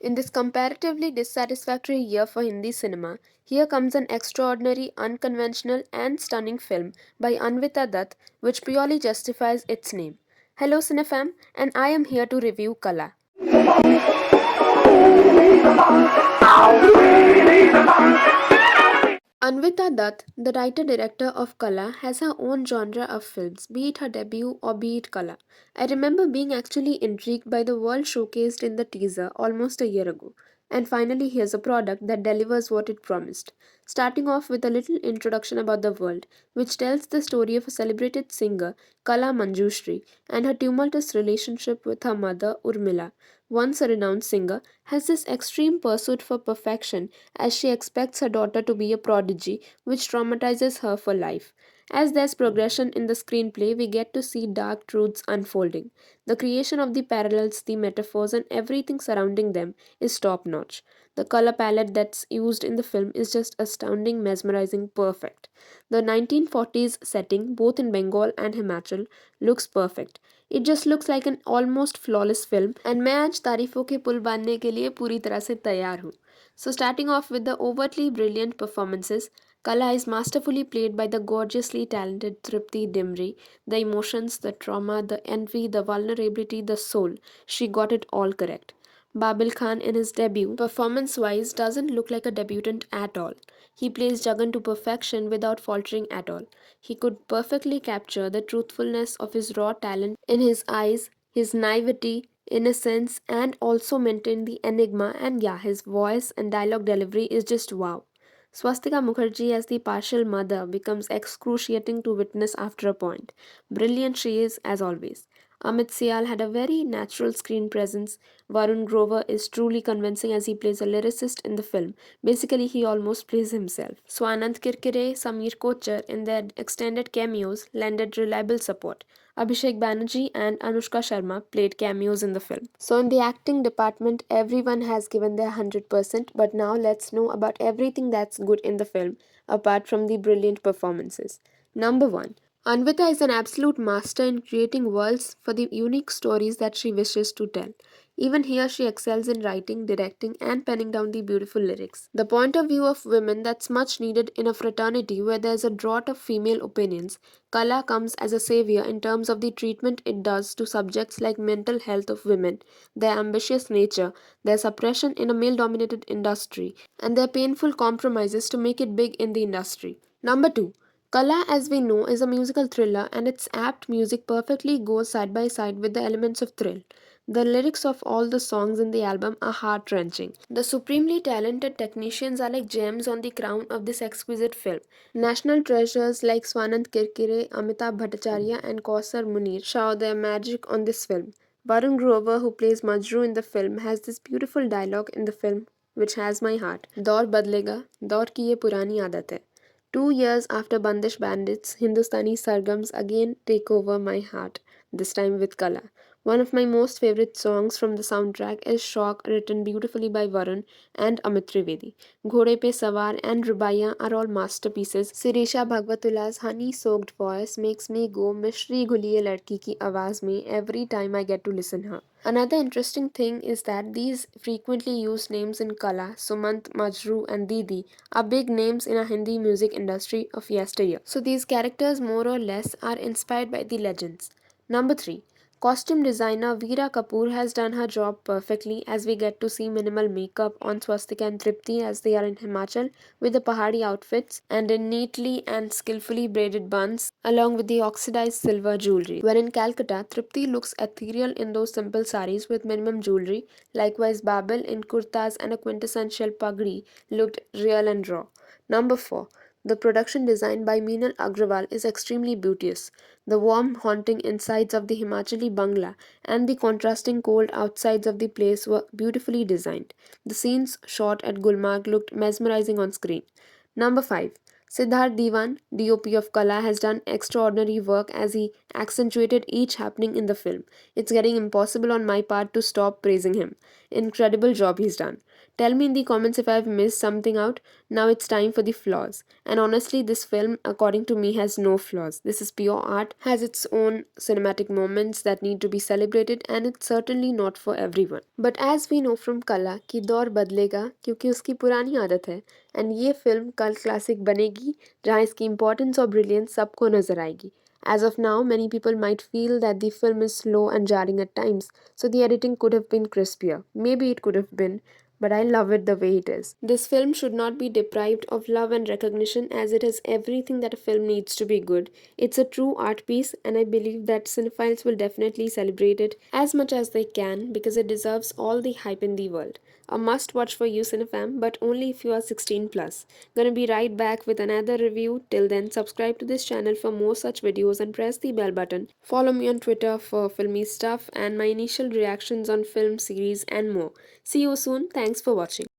In this comparatively dissatisfactory year for Hindi cinema, here comes an extraordinary, unconventional, and stunning film by Anvita Dutt, which purely justifies its name. Hello, Cinefam, and I am here to review Kala. Anvita Dutt, the writer-director of Kala, has her own genre of films, be it her debut or be it Kala. I remember being actually intrigued by the world showcased in the teaser almost a year ago. And finally, here's a product that delivers what it promised. Starting off with a little introduction about the world, which tells the story of a celebrated singer, Kala Manjushri, and her tumultuous relationship with her mother, Urmila, once a renowned singer, has this extreme pursuit for perfection as she expects her daughter to be a prodigy, which traumatizes her for life. As there's progression in the screenplay, we get to see dark truths unfolding. The creation of the parallels, the metaphors, and everything surrounding them is top notch. The color palette that's used in the film is just astounding, mesmerizing, perfect. The 1940s setting, both in Bengal and Himachal, looks perfect. It just looks like an almost flawless film and मैं आज तारीफों के पुल बांधने के लिए पूरी तरह से तैयार हूँ. So starting off with the overtly brilliant performances, Kala is masterfully played by the gorgeously talented Tripti Dimri. The emotions, the trauma, the envy, the vulnerability, the soul. She got it all correct. Babil Khan in his debut, performance-wise, doesn't look like a debutant at all. He plays Jagan to perfection without faltering at all. He could perfectly capture the truthfulness of his raw talent in his eyes, his naivety, innocence, and also maintain the enigma. And yeah, his voice and dialogue delivery is just wow. Swastika Mukherjee as the partial mother becomes excruciating to witness after a point. Brilliant she is, as always. Amit Sial had a very natural screen presence. Varun Grover is truly convincing as he plays a lyricist in the film. Basically, he almost plays himself. Swanand Kirkire, Samir Kochar in their extended cameos lended reliable support. Abhishek Banerjee and Anushka Sharma played cameos in the film. So, in the acting department, everyone has given their 100%, but now let's know about everything that's good in the film, apart from the brilliant performances. Number 1. Anvita is an absolute master in creating worlds for the unique stories that she wishes to tell. Even here, she excels in writing, directing, and penning down the beautiful lyrics. The point of view of women that's much needed in a fraternity where there's a drought of female opinions. Kala comes as a savior in terms of the treatment it does to subjects like mental health of women, their ambitious nature, their suppression in a male dominated industry, and their painful compromises to make it big in the industry. Number 2. Kala, as we know, is a musical thriller, and its apt music perfectly goes side by side with the elements of thrill. The lyrics of all the songs in the album are heart wrenching. The supremely talented technicians are like gems on the crown of this exquisite film. National treasures like Swanand Kirkire, Amitabh Bhattacharya, and Kausar Munir shower their magic on this film. Varun Grover, who plays Majru in the film, has this beautiful dialogue in the film which has my heart. दौर बदलेगा, दौर की ये पुरानी आदत है. 2 years after Bandish Bandits, Hindustani Sargams again take over my heart, this time with Kala. One of my most favorite songs from the soundtrack is Shauq, written beautifully by Varun and Amit Trivedi. Ghode Pe Sawar and Rubaaiyaan are all masterpieces. Sirisha Bhagwatula's honey-soaked voice makes me go Mishri Ghuliye Ladki ki awaaz mein every time I get to listen her. Another interesting thing is that these frequently used names in Kala, Sumant, Majru, and Didi are big names in a Hindi music industry of yesteryear. So these characters more or less are inspired by the legends. Number 3. Costume designer Veera Kapoor has done her job perfectly as we get to see minimal makeup on Swastika and Tripti as they are in Himachal with the Pahadi outfits and in neatly and skillfully braided buns along with the oxidized silver jewelry. Where in Calcutta, Tripti looks ethereal in those simple saris with minimum jewelry. Likewise, Babil in kurtas and a quintessential pagdi looked real and raw. Number 4. The production design by Meenal Agrawal is extremely beauteous. The warm, haunting insides of the Himachali Bangla and the contrasting cold outsides of the place were beautifully designed. The scenes shot at Gulmarg looked mesmerizing on screen. Number 5. Siddharth Diwan, DOP of Kala, has done extraordinary work as he accentuated each happening in the film. It's getting impossible on my part to stop praising him. incredible job he's done. Tell me in the comments if I've missed something out. Now it's time for the flaws. And honestly, this film, according to me, has no flaws. This is pure art, has its own cinematic moments that need to be celebrated, and it's certainly not for everyone. But as we know from Kala कि दौर बदलेगा क्योंकि उसकी पुरानी आदत है, and ये film कल क्लासिक बनेगी जहाँ इसकी importance और brilliance सबको नजर आएगी. As of now, many people might feel that the film is slow and jarring at times, so the editing could have been crispier. Maybe it could have been, but I love it the way it is. This film should not be deprived of love and recognition as it has everything that a film needs to be good. It's a true art piece, and I believe that cinephiles will definitely celebrate it as much as they can because it deserves all the hype in the world. A must watch for you, Cinefam, but only if you are 16 plus. Gonna be right back with another review. Till then, subscribe to this channel for more such videos and press the bell button. Follow me on Twitter for filmy stuff and my initial reactions on film series and more. See you soon. Thanks for watching.